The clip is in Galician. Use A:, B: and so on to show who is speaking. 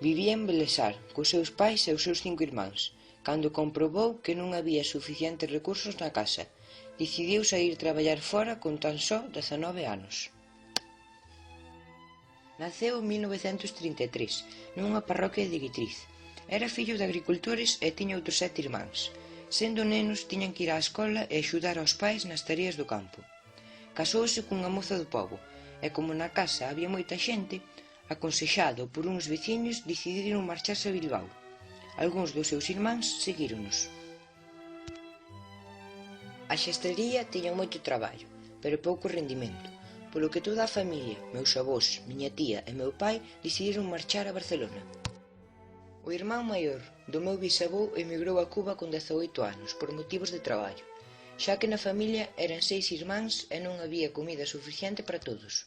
A: Vivía en Belesar cos seus pais e os seus 5 irmáns. Cando comprobou que non había suficientes recursos na casa, decidiu saír traballar fora con tan só 19 anos. Naceu en 1933 nunha parroquia de Guitriz. Era fillo de agricultores e tiña outros 7 irmáns. Sendo nenos tiñan que ir á escola e axudar aos pais nas tareas do campo. Casouse cunha moza do pobo e como na casa había moita xente, aconsexado por uns veciños decidiron marcharse a Bilbao. Algúns dos seus irmáns seguíronos. A xestrería tiña moito traballo, pero pouco rendimento, polo que toda a familia, meus avós, miña tía e meu pai decidiron marchar a Barcelona. O irmán maior do meu bisavó emigrou a Cuba con 18 anos por motivos de traballo, xa que na familia eran 6 irmáns e non había comida suficiente para todos.